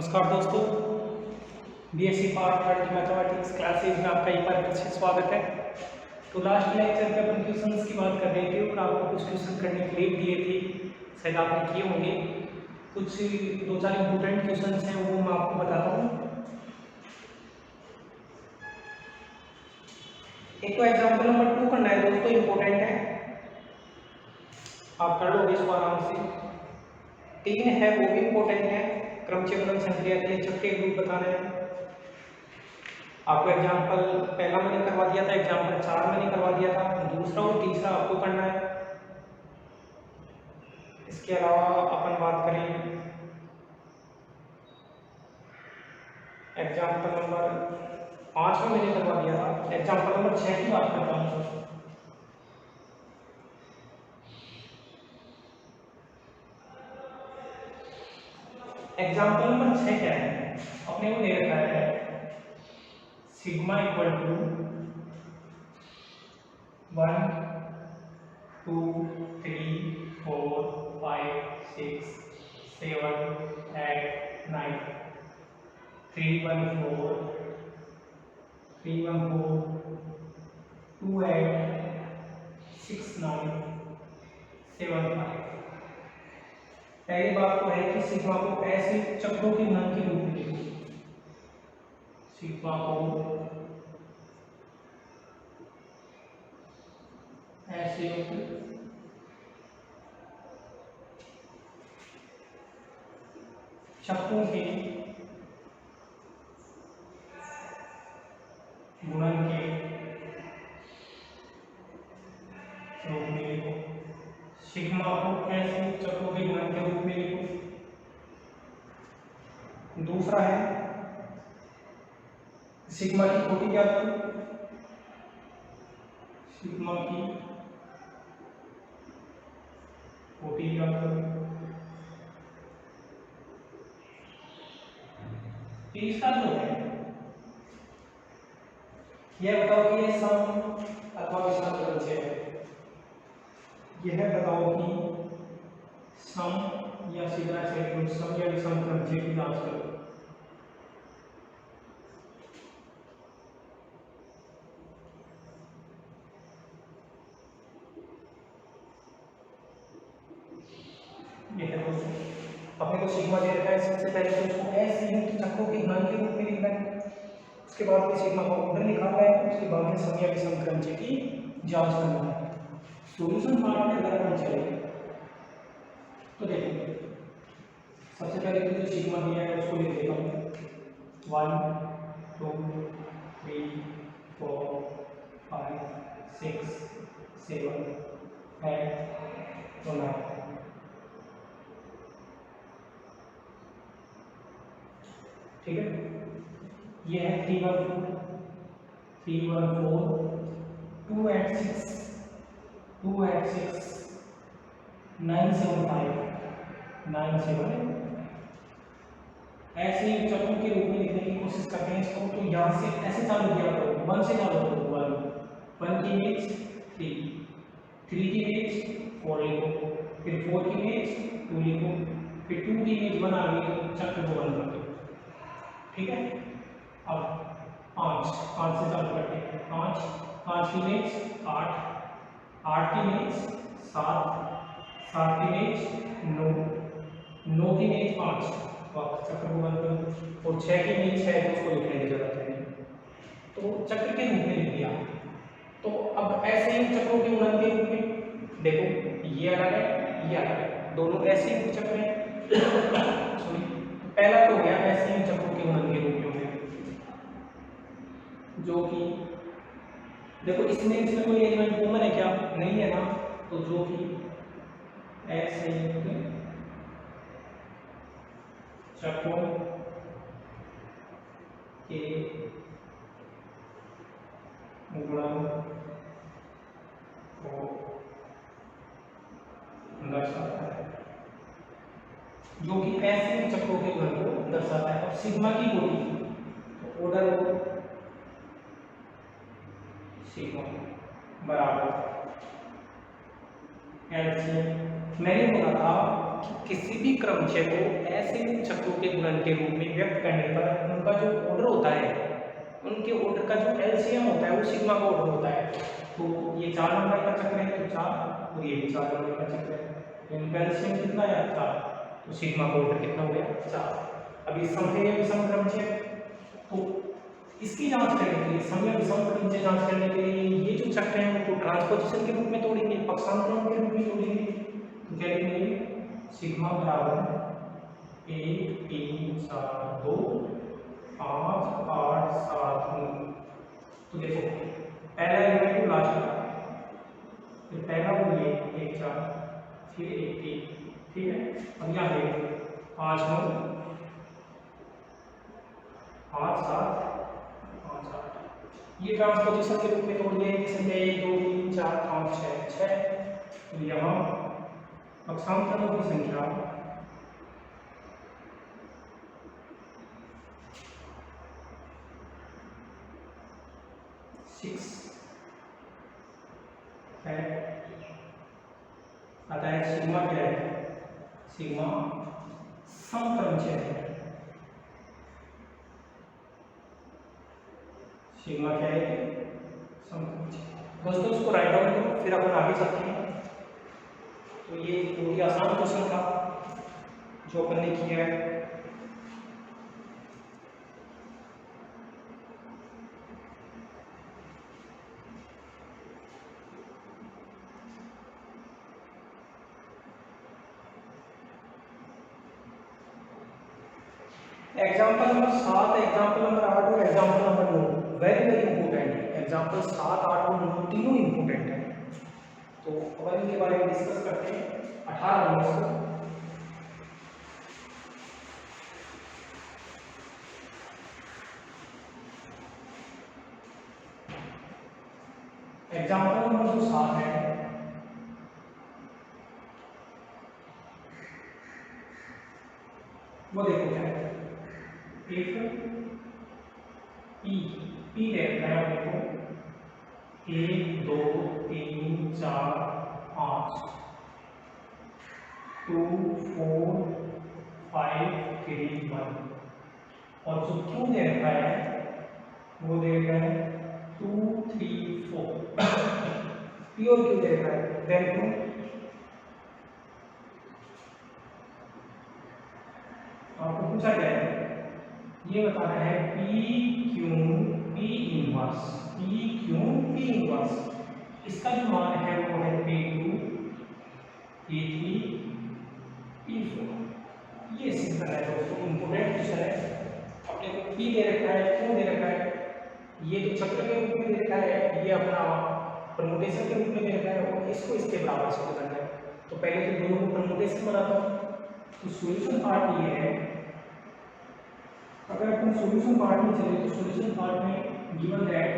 नमस्कार दोस्तों, BSc part third mathematics classes में आपका एक बार फिर से स्वागत है। तो लास्ट लेक्चर में अपन क्वेश्चंस की बात कर रहे थे और आपको कुछ क्वेश्चन करने के लिए दिए थे, शायद आपने किए होंगे। कुछ दो चार इम्पोर्टेंट क्वेश्चंस हैं वो मैं आपको बताता हूँ। एक तो एग्जाम्पल नंबर 2 करना है दोस्तों, इम्पोर्टेंट है, आप कर लोगे इसको आराम से। 3 है वो भी इम्पोर्टेंट है, क्रमचक्र संक्रिया के लिए चक्रीय ग्रुप बताना है। आपको एग्जाम्पल पहला मैंने करवा दिया था, एग्जाम्पल 4 मैंने करवा दिया था, दूसरा और तीसरा आपको करना है। इसके अलावा अपन बात करें एग्जाम्पल नंबर 5 में मैंने करवा दिया था, एग्जाम्पल नंबर 6 की बात करता हूँ। एग्जाम्पल नंबर 6 क्या है, अपने को दे रखा है सिग्मा इक्वल टू 1 2 3 4 5 6 7 8 9 3 1 4 3 1 4 2 8 6 9 7 5। पहली बात तो है कि सिग्मा को ऐसे चक्रों के गुणन के रूप में लिखो। सिग्मा को ऐसे चक्रों के गुणन के रूप में लिखो। सिग्मा को ऐसे चक्रों के गुणन के रूप में लिखो। दूसरा है सिग्मा की कोटि ज्ञात करो। सिग्मा की कोटि ज्ञात करो। तीसरा जो है यह बताओ कि ये सम अथवा विषम क्रम से है। यह बताओ कि सम या सीधा चलिए सम या विषम क्रम से की जांच करो। ये है दोस्तों, अपने को सिग्मा दे रखा है, सबसे पहले तो उसको ऐसे यूनिट चक्रों के गुणन के रूप में लिखना है। उसके बाद में सिग्मा का ऑर्डर निकालना है, उसके बाद में सम या विषम क्रम से की जांच करना है। सॉल्यूशन पार्ट में अगर हम चले तो देखो सबसे पहले तो जो सिग्मा दिया है उसको लिख देता हूँ 1 2 3 4 5 6 7 8 9। ठीक है, ये है 3 1 4 3 1 4 2 8 6 2 8 6 9 7 5 9 7। ऐसे ही चक्रों के रूप में लिखने की कोशिश करते हैं इसको। तो यहाँ से ऐसे चालू किया करो, 1 से चालू करो। 1 की इमेज 3 की इमेज 4 लिखो, फिर 4 की इमेज 2 लिखो, फिर 2 की इमेज 1 आ गई तो चक्र को बंद कर दो। ठीक है, अब 5 से चालू करते हैं। 5 की इमेज 8 की इमेज 7 की इमेज 9 की इमेज 5, वापस चक्र को बंद करो। और 6 की इमेज 6 तो उसको लिखने की जरूरत है नहीं, तो चक्र के रूप में लिख दिया। तो अब ऐसे ही चक्रों के गुणन के रूप में देखो, ये अलग है ये अलग है, दोनों ऐसे ही चक्र हैं। पहला तो हो गया ऐसे ही चक्रों के गुणन के रूप में, जो कि देखो इसमें कोई एलिमेंट कॉमन है क्या? नहीं है ना, तो जो कि ऐसे ही चक्रों के गुणन को दर्शाता है, जो कि ऐसे ही चक्रों के गुणन को दर्शाता है। अब सिग्मा की कोटि तो ऑर्डर हो सिग्मा बराबर एलसीएम। मैंने बोला था कि किसी भी क्रमचय को ऐसे चक्रों के गुणन के रूप में व्यक्त करने पर उनका जो ऑर्डर होता है, उनके ऑर्डर का जो एलसीएम होता है वो सिग्मा का ऑर्डर होता है। तो ये 4 नंबर का चक्र है तो 4, और ये भी 4 नंबर का चक्र है, तो इनका एलसीएम कितना है 4, तो सिग्मा का ऑर्डर कितना हो गया 4। अब ये सम है या विषम क्रमचय, तो इसकी जांच करने के लिए, सम या विषम क्रमचय जांच करने के लिए ये जो चक्र है उनको ट्रांसपोजिशन के रूप में तोड़ेंगे, पक्षांतरण के रूप में तोड़ेंगे। तो क्या लिखेंगे सिग्मा बराबर 1 3 4 2 5 8 7 9। तो देखो पहला एलिमेंट को लास्ट का, फिर पहला वो ये 1 4 फिर 1 3, ठीक है। अब यहाँ पे 5 9 5 7 5 8, ये ट्रांसपोजिशन के रूप में तोड़ दिए, जैसे 1 2 3 4 5 6 तो यहाँ पक्षांतरों की संख्या 6 है। अतः सिग्मा क्या है, सिग्मा समक्रमचय है। सिग्मा क्या है समक्रमचय। दोस्तों इसको राइट डाउन करो फिर अपन आगे चलते हैं। तो ये बहुत ही आसान क्वेश्चन था जो अपन ने किया है। एग्जाम्पल नंबर 7, एग्जाम्पल नंबर 8 और example number 9 very very important है। एग्जाम्पल 7 8 और 9 तीनों इंपॉर्टेंट है, तो अपन इनके बारे में डिस्कस करते हैं। 18 19 एग्जाम्पल नंबर जो 7 है वो देखो क्या है, इफ पी दे रखा है देखो 1 2 3 4 5 2 4 5 3 1, और जो क्यू दे रखा है वो दे रखा है 2 3 4 पी और क्यू दे रखा है। देन आपको पूछा क्या है, ये बताना है P Q P inverse, P Q P inverse. इसका जो मान है वो है P2 P3 P4। ये सिंपल है दोस्तों, इंपोर्टेंट क्वेश्चन है। अपने को P दे रखा है, क्यू दे रखा है, ये जो चक्र के रूप में दे रखा है, ये अपना परमुटेशन के रूप में दे रखा है, और इसको इसके बराबर से करना है। तो पहले तो दोनों को परमुटेशन बनाता हूँ। तो सॉल्यूशन पार्ट ये है, अगर अपन सॉल्यूशन पार्ट में चले तो सॉल्यूशन पार्ट में गिवन दैट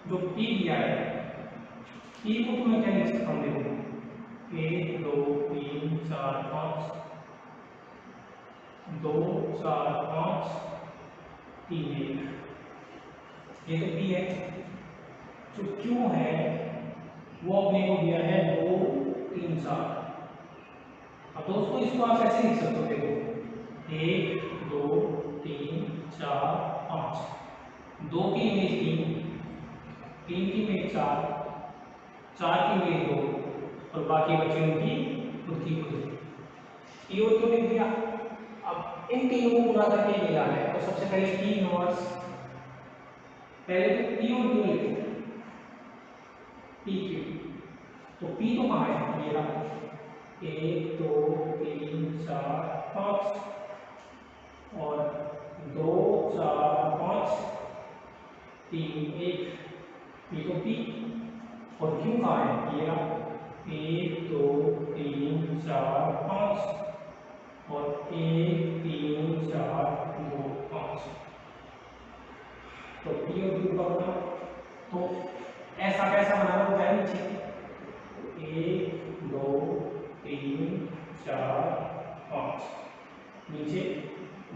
जो P दिया है, P को तो मैं क्या लिख सकता हूँ, देखो 1 2 3 4 5 2 4 5 3 1, ये तो P है। जो Q है वो अपने को दिया है 2 3 4। अब दोस्तों इसको आप ऐसे लिख सकते हो, देखो 1 2 3 4 5, 2 की इमेज 3 की इमेज 4 की इमेज 2, और बाकी बचे उनकी खुद की खुद। ये और क्यों लिख दिया, अब इन तीनों को गुणा करके ये लाना है। तो सबसे पहले P इनवर्स, पहले तो P और Q लिखो, P Q। तो P तो कहाँ है, ये रहा 1 2 3 4 5, और 2 4 5 3 1, ये तो P। और Q कहाँ है, ये रहा 1 2 3 4 5, और 1 3 4 2 5। तो P और Q का बना, तो ऐसा कैसा बनाना होता है नीचे 1 2 3 4 5, नीचे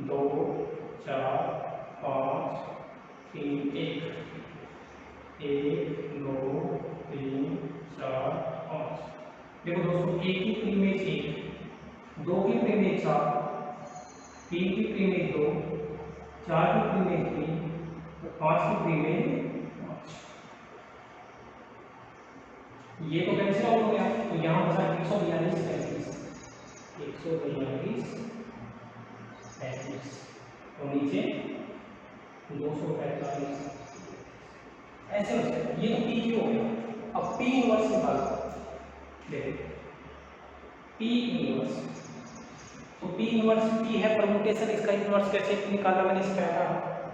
2 4 5 3 1 1 2 3 4 5। देखो दोस्तों, एक की प्रीमेज 1, 2 की प्रीमेज 4, 3 की प्रीमेज 2, 4 की प्रीमेज 3, 5 की प्रीमेज 5। ये तो कैंसिल आउट हो गया, तो यहाँ बचा 142 35, 142 35 और नीचे 245 ऐसे हो जाएगा। ये तो पी क्यू हो गया। अब पी इनवर्स निकालो, देखो पी इनवर्स, तो पी इनवर्स पी है परमुटेशन, इसका इनवर्स कैसे निकालना मैंने सिखाया था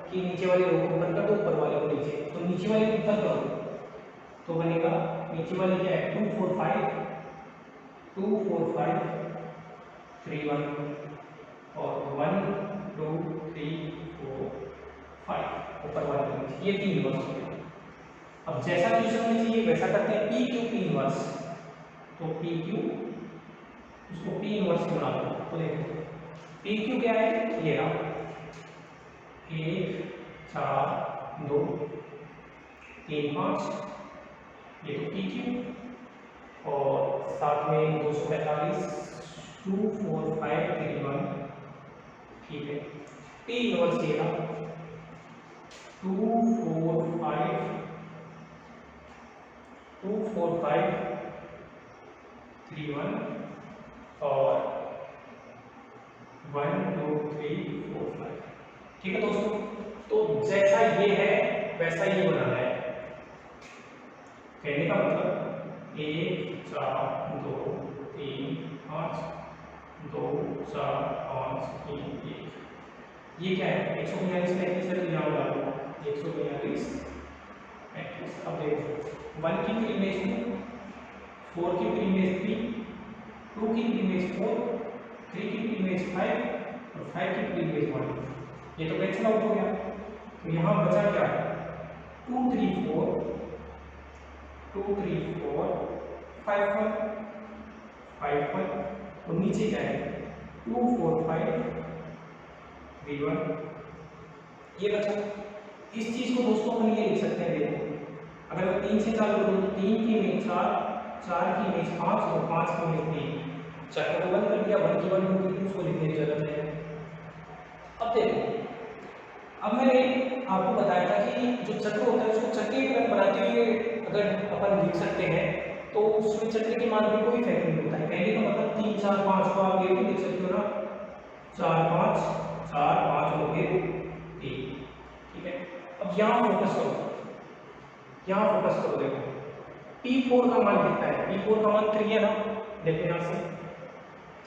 कि नीचे वाले रो को ऊपर कर दो, ऊपर वाले को नीचे, तो नीचे वाले को ऊपर करो तो बनेगा, नीचे वाले क्या है 2 4 5 2 4 5 3 1 और 1 2 3 4 5 ऊपर वाले को नीचे, ये पी इनवर्स हो गया। अब जैसा क्वेश्चन में चाहिए वैसा करते हैं, पी क्यू पी इनवर्स, तो पी क्यू उसको पी इनवर्स बना दो, तो देखो पी क्यू क्या है, ये रहा 1 4 2 3 5, ये तो पी क्यू और साथ में 245 2 4 5 3 1, ठीक है। पी इनवर्स ये रहा 2 4 5 2 4 5 3 1 और 1 2 3 4 5, ठीक है दोस्तों। तो जैसा ये है वैसा ये बनाना है, कहने का मतलब 1 4 2 3 5 2 4 5 3 1, ये क्या है 142 35 है, तो यहाँ डालो 142 35। अब देखो 1 की प्रीमेज 2, 4 की प्रीमेज 3, 2 की प्रीमेज 4, 3 की प्रीमेज 5 और 5 की प्रीमेज 1, ये तो कैंसिल आउट हो गया। तो यहाँ बचा क्या है 2 3 4 2 3 4 5 1 5 1 और नीचे क्या है 2 4 5 3 1, ये बचा। इस चीज को दोस्तों अपन ये लिख सकते हैं, देखो अगर मैं 3 से चालू करूँ तो 3 की इमेज 4, 4 की इमेज 5 और 5 की इमेज 3, चक्कर को बंद कर दिया, 1 की 1 2 3 उसको लिखने की जरूरत है। अब देखो, अब मैंने आपको बताया था कि जो चक्र होता है उसको चक्र की तरह बनाते हुए अगर अपन लिख सकते हैं तो उसमें चक्र के मान में कोई इफेक्ट नहीं होता है। कहने का मतलब 3 4 5 को आप ये भी लिख सकते हो ना, 4 5 4 5 हो गए 3, ठीक है। अब यहाँ फोकस करो, यहाँ फोकस करो, देखो P4 का मान कितना है, P4 का मान 3 है ना, देखो यहाँ से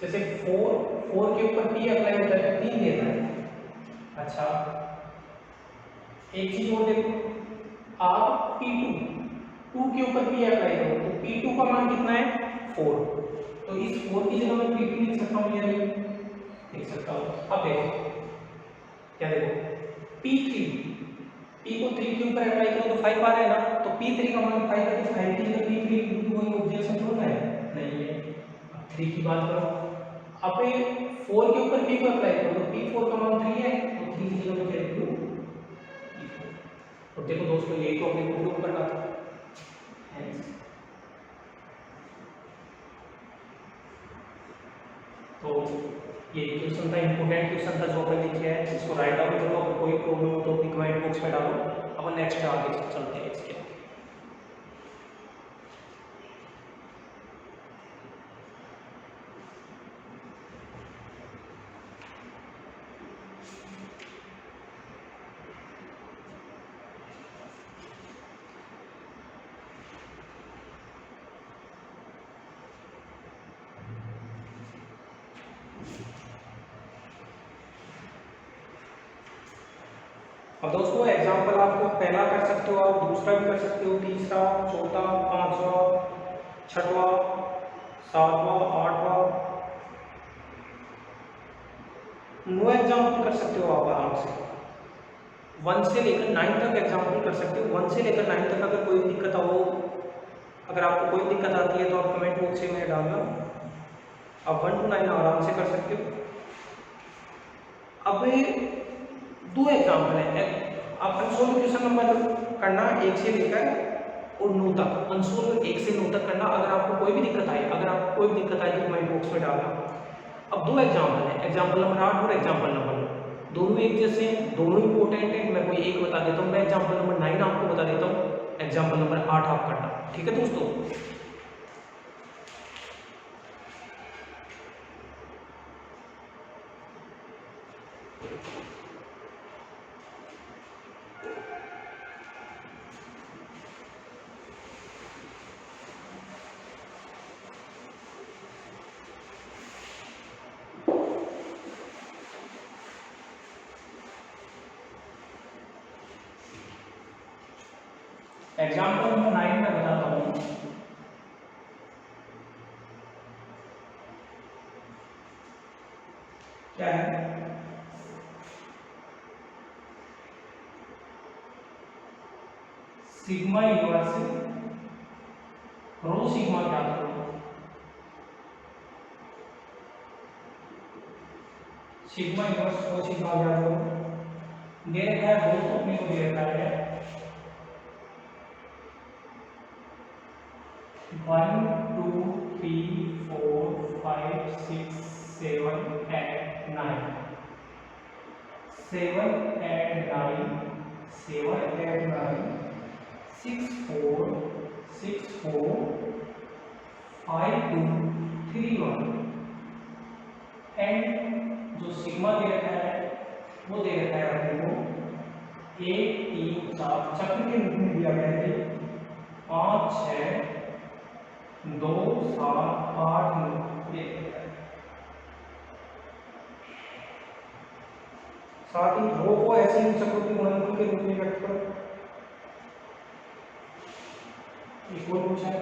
जैसे 4 के ऊपर P अप्लाई होता है तो 3 देता है। अच्छा एक चीज और देखो, आप P2 के ऊपर P अप्लाई करो तो P2 का मान कितना है 4, तो इस 4 की जगह मैं P2 लिख सकता हूँ या नहीं, लिख सकता हूँ। अब देखो क्या, देखो P को 3 के ऊपर अप्लाई करो तो 5 आ रहा है ना, तो P3 का मान 5 है तो 5 की जगह P3 लिख दूँ, कोई ऑब्जेक्शन थोड़ा है, नहीं है। अब 3 की बात करो, अब 4 के ऊपर P को अप्लाई करो तो P4 का मान 3 है तो 3 की जगह क्या लिख दूँ, और देखो दोस्तों यही तो अपने को प्रूव करना था। तो ये क्वेश्चन था, इंपोर्टेंट क्वेश्चन था जो अपन लिखे है, इसको राइट डाउन करो, अगर कोई प्रॉब्लम हो तो अपनी कमेंट बॉक्स में डालो, अपन नेक्स्ट आगे चलते हैं इसके। अब दोस्तों एग्जाम्पल आपको पहला कर सकते हो, आप दूसरा भी कर सकते हो, तीसरा, चौथा, पांचवा, छठवा, सातवां, आठवां, 9 एग्जाम्पल कर सकते हो आप आराम से। 1 से लेकर 9 तक एग्जाम्पल कर सकते हो। 1 से लेकर 9 तक अगर कोई दिक्कत हो, अगर आपको कोई दिक्कत आती है तो आप कमेंट बॉक्स में डालना, आप 1 to 9 आराम से कर सकते हो। अब 2 एग्जाम्पल है, आप सोल्व क्वेश्चन नंबर करना 1 से लेकर और 9 तक, अनसोल्व 1 से 9 तक करना। अगर आपको कोई भी दिक्कत आए, अगर आपको कोई भी दिक्कत आए तो कमेंट बॉक्स में डालना। अब दो एग्जाम्पल है, एग्जाम्पल नंबर 8 और एग्जाम्पल नंबर 9, दोनों एक जैसे हैं, दोनों इंपॉर्टेंट है। मैं कोई एक बता देता हूँ, मैं एग्जाम्पल नंबर 9 आपको बता देता हूँ, एग्जाम्पल नंबर 8 आप करना, ठीक है दोस्तों। एग्जाम्पल नंबर 9 में बताता हूँ। क्या है, सिग्मा इनवर्स रो सिग्मा ज्ञात करो। सिग्मा इनवर्स रो सिग्मा ज्ञात करो। दे रखा है दोस्तों, अपने को दे रखा है 1 2 3 4 5 6 7 8 9, 7 8 9, 7 8 9, 6 4 6 4 5 2 3 1। एंड जो सिग्मा दे रखा है वो दे रखा है अपने को 1 3 4 चक्र के रूप में दिया गया है, 5 6 2 7 8 9 ये। साथ ही रो को ऐसे ही चक्रों के गुणनफल के रूप में व्यक्त करो। एक और पूछा है,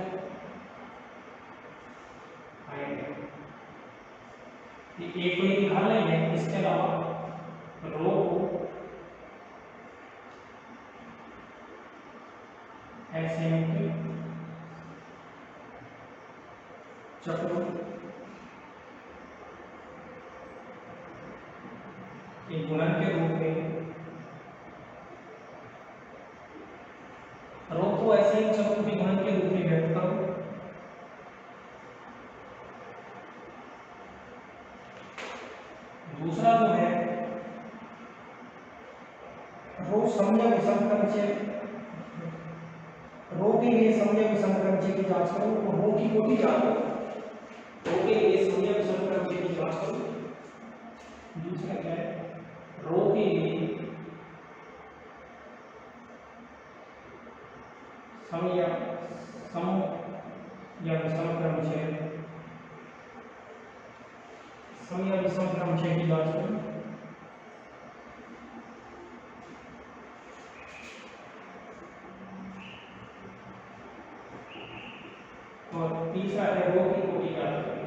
ये एक को निकाल लेंगे, इसके अलावा रो को ऐसे चक्रों के गुणन के रूप में, रो को ऐसे ही चक्रों के गुणन के रूप में व्यक्त करो। दूसरा जो है रो समया विषम क्रमचय, रो के लिए समया विषम क्रमचय की जांच करो। तो रो की कोटि जानो, रो के लिए समया विषम क्रमचय की जांच करो। दूसरा क्या है, रो के लिए सम या विषम क्रमचय, सम या विषम क्रमचय की जांच करें। और तीसरा है रो की कोटि ज्ञात करें।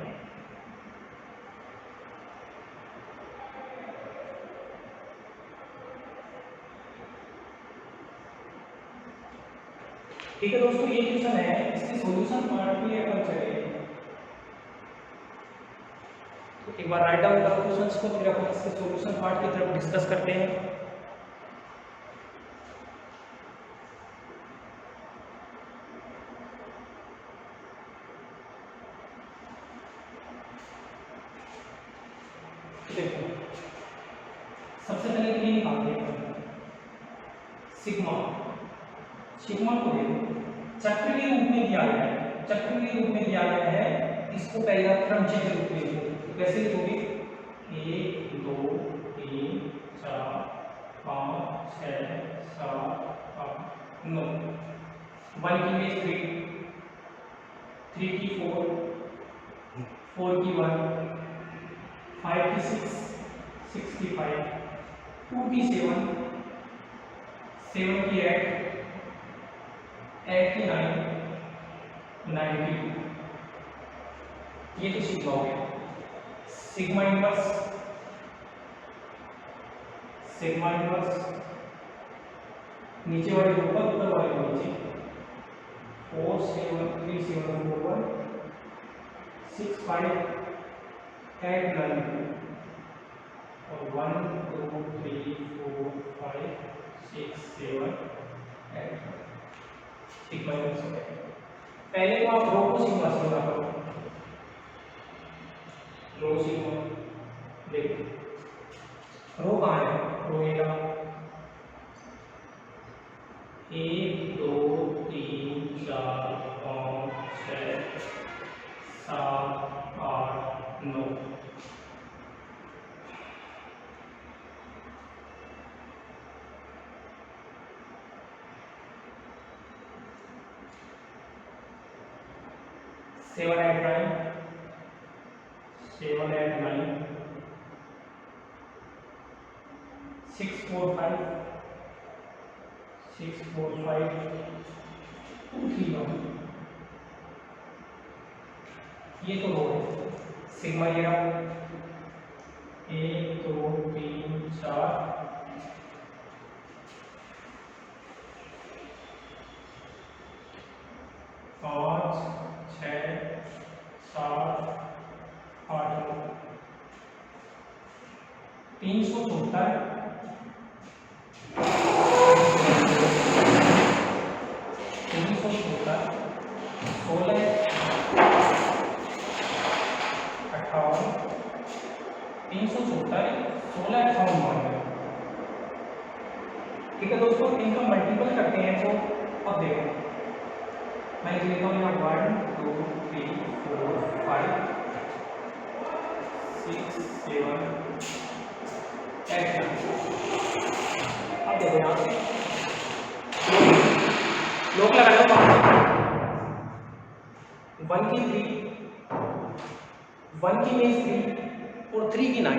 ठीक है दोस्तों, ये क्वेश्चन है, इसके सॉल्यूशन पार्ट पे अपन चले। तो एक बार राइट डाउन करो क्वेश्चंस को, फिर अपन इसके सॉल्यूशन पार्ट की तरफ डिस्कस करते हैं। देखो सबसे पहले तो ये निकालते हैं सिग्मा। सिग्मा को देखो चक्र के रूप में दिया गया है, चक्र के रूप में दिया गया है, इसको पहले आप क्रमचय के रूप में लिखो। तो कैसे लिखोगे, 1 2 3 4 5 6 7 8 9, 1 की बेस 3, 3 की 4, 4 की 1, 5 की 6, 6 की 5, 2 की 7, 7 की 8, 8 की 9, 9 की 2। ये तो सिग्मा हो गया। सिग्मा इनवर्स, सिग्मा इनवर्स नीचे वाले ऊपर, ऊपर वाले को नीचे, 4 7 3 7 4 1 6 5 8 9 और 1 2 3 4 5 6 7 8 9। सिग्मा इनवर्स हो गया। पहले तो आप रो को सिग्मा से गुणा करो, रो सिग्मा, देखो रो कहाँ है, रो ये रहा, 1 2 3 4 5 6 7 8 9, सेवन एट नाइन, 7 8 9, 6 4 5, 6 4 5 2 3 1, ये तो रो है। सिग्मा ये रहा, 1 2 3 4 5 6 7 8 9, 374, 374, 16 58, 374 16 58 मान, ठीक है दोस्तों। इनका मल्टीपल करते हैं तो अब देखो मैं लिख लेता हूँ यहाँ 1 2 3 4 5 6 7 8। अब देखो यहाँ पे लोग लगा लो, 1 की 3, 1 की मीन्स 3 और 3 की 9,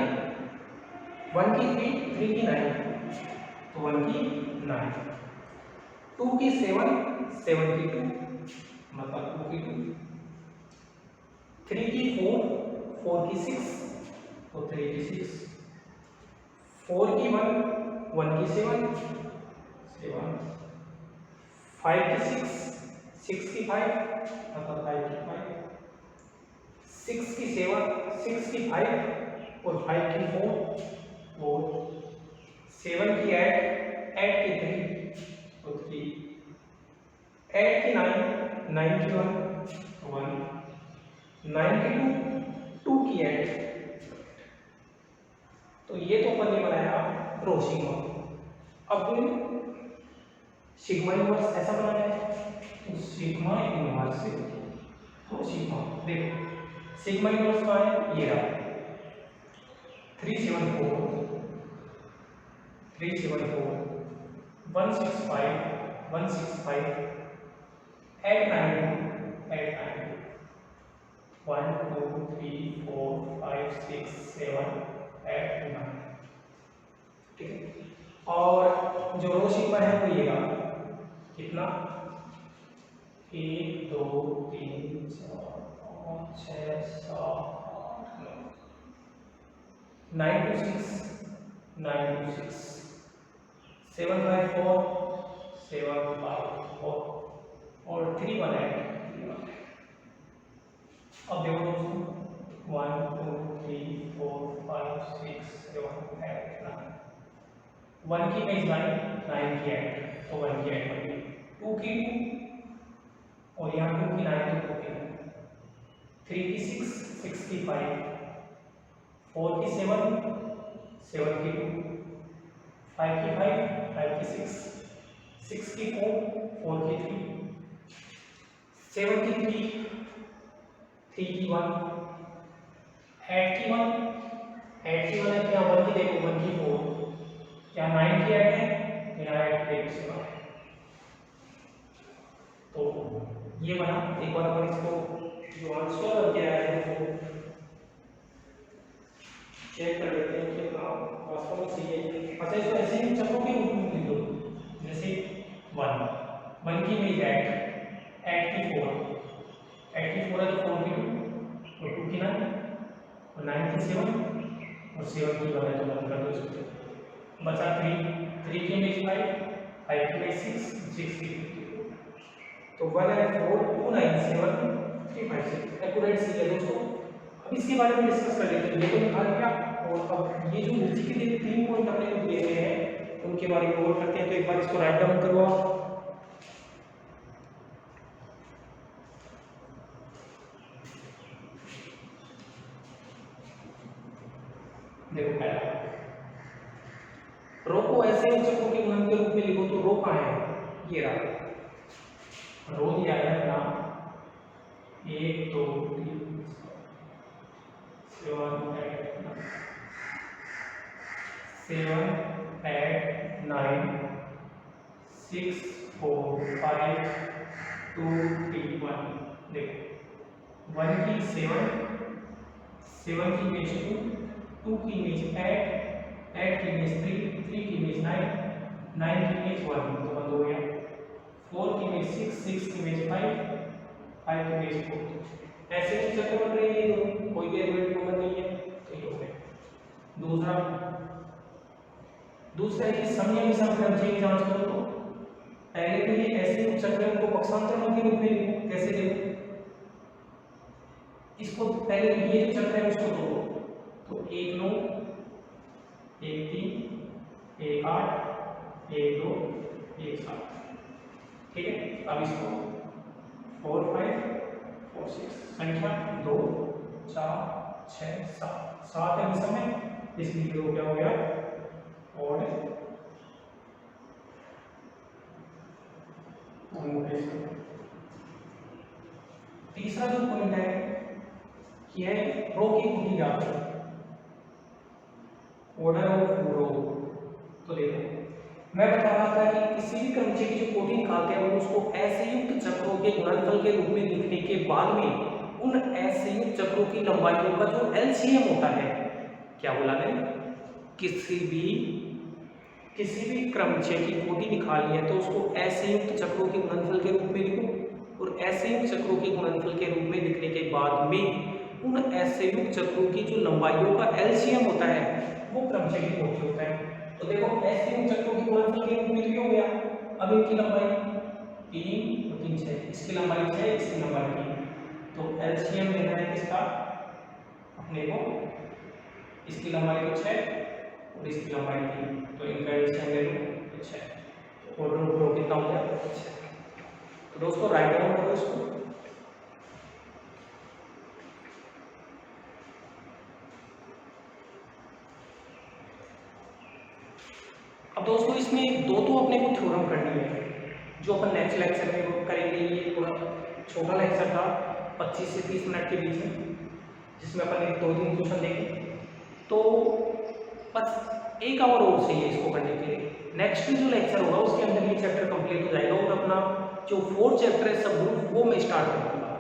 1 की 3 3 की 9, तो 1 की 9, 2 की 7 7 की 2 मतलब 2 की 2, 3 की 4 4 की 6 तो 3 की 6, 4 की 1 1 की 7 7, 5 की 6 6 की 5 मतलब 5 की 5, 6 की 7 6 की 5 और 5 की 4 और 7 की 8 8 की 3 तो 3, 8 की 9 9 की 1 9 की 2 2 की 8। तो ये तो अपन ने बनाया रो सिग्मा। अब सिग्मा इनवर्स ऐसा बनाना है, तो सिग्मा इनवर्स रो सिग्मा, देखो सिग्मा इनवर्स का है ये रहा 374 165 165 8 9 8 9 1 2 3 4 5 6 7 8 9, ठीक है। और जो रो सिग्मा है वो ये रहा कितना 1 2 3 4 5 6 7 8 9 9 to 6 9 to 6 7 5 4 7 5 4 और 3 1 8। अब देखो दोस्तों 1 2 3 4 5 6 7 8 9, 1 की बेस 9 9 की 8 तो 1 की 8 बन गई, 2 की 2 और यहाँ 2 की 9 तो 2 की 9, 3 की 6 6 की 5 4 की 7 7 की 2 5 की 5 5 की 6 6 की 4 4 की 3 7 की 3 3 की 1 8 की 1 8 की 1 है, यहाँ 1 की देखो 1 की 4, यहाँ 9 की 8 है, यहाँ 8 की देखो 7 है। तो ये बना। एक बार अपन इसको जो आंसर क्या है वो चेक कर लेते हैं कि वास्तव में सही है। अच्छा इसको ऐसे ही चक्रों के रूप में लिख दो, जैसे 1 की इमेज 8 की 4 है तो 4 की 2 और 2 की 9 और 9 की 7 और 7 की 1 है तो 1 कर दो इसको, बचा 3 की इमेज 5 की इमेज 6 की 2, तो 1 है 4 2 9 7 3 5 6 एक्यूरेट सी है दोस्तों। अब इसके बारे में डिस्कस कर लेते हैं, ये तो निकाल लिया और अब ये जो नीचे के लिए 3 पॉइंट अपने को दिए गए हैं उनके बारे में और करते हैं। तो एक बार इसको राइट डाउन करो आप, रो को ऐसे चक्रों के गुणन के रूप में लिखो तो रो कहाँ है, ये रहा, रो दिया है अपना 1 2 3 7 8 9 6 4 5 2 3 1। देखो 1 की 7 की इमेज 2 की इमेज 8 की इमेज 3 की इमेज 9 की इमेज 1, तो बंद हो गया। 4 की इमेज 6 की इमेज 5 की इमेज 4। ऐसे ही चक्र बन रही है, कोई भी एलिमेंट कॉमन नहीं है, तो ये हो गया। दूसरा है कि समया विषम क्रमचय की जांच करो। तो पहले तो ये ऐसे चक्र को पक्षांतरण के रूप में लिखो। कैसे लिखो, इसको पहले ये जो चक्र है उसको तोड़ो, तो 1 9 1 3 1 8 1 2 1 7, ठीक है। अब इसको 4 5 4 6 संख्या 2 4 6 7 है इस समय, इसलिए वो क्या हो गया, और तीसरा जो पॉइंट है कि है रो की कोटि ज्ञात करो, ऑर्डर ऑफ रो। तो देखो मैं बता रहा था कि किसी भी क्रमचय की जो कोटि निकालते हैं वो उसको असंयुक्त चक्रों के गुणनफल के रूप में लिखने के बाद में उन असंयुक्त चक्रों की लंबाइयों का जो एलसीएम होता है, क्या बोला मैंने, किसी भी क्रमचय की कोटि निकाली है तो उसको असंयुक्त चक्रों के गुणनफल के रूप में लिखो, और असंयुक्त चक्रों के गुणनफल के रूप में लिखने के बाद में उन असंयुक्त चक्रों की जो लंबाइयों का एलसीएम होता है वो क्रमचय की कोटि होता है। तो देखो असंयुक्त चक्रों के गुणनफल के रूप में लिखा हो गया। अब इनकी लंबाई 3 और 3 6, इसकी लंबाई 6 इसकी लंबाई 3, तो एलसीएम लेना है किसका, अपने को, इसकी लंबाई तो 6 और इसकी लंबाई 3, तो इनका एलसीएम ले लो तो 6, तो ऑर्डर ऑफ रो कितना हो गया, 6। तो दोस्तों राइट डाउन करो इसको। अब दोस्तों इसमें दो तो अपने को थ्योरम करनी है, जो अपन नेक्स्ट लेक्चर में करेंगे। ये थोड़ा छोटा लेक्चर था 25 से 30 मिनट के बीच में, जिसमें अपन एक 2-3 क्वेश्चन देंगे, तो बस 1 आवर और चाहिए इसको करने के लिए। नेक्स्ट जो लेक्चर होगा उसके अंदर ये चैप्टर कंप्लीट हो जाएगा, और अपना जो 4th चैप्टर है सब ग्रुप वो मैं स्टार्ट करूँगा,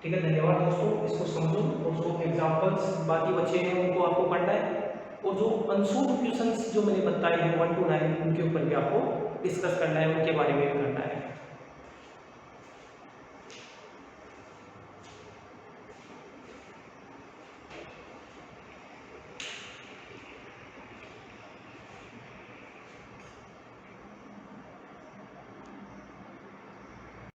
ठीक है। धन्यवाद दोस्तों, इसको समझो, उसको एग्जाम्पल्स बाकी बच्चे हैं उनको आपको पढ़ना है, और जो अनशोल्ड क्वेश्चंस जो मैंने बताए हैं 1 to 9 उनके ऊपर भी आपको डिस्कस करना है, उनके बारे में करना है।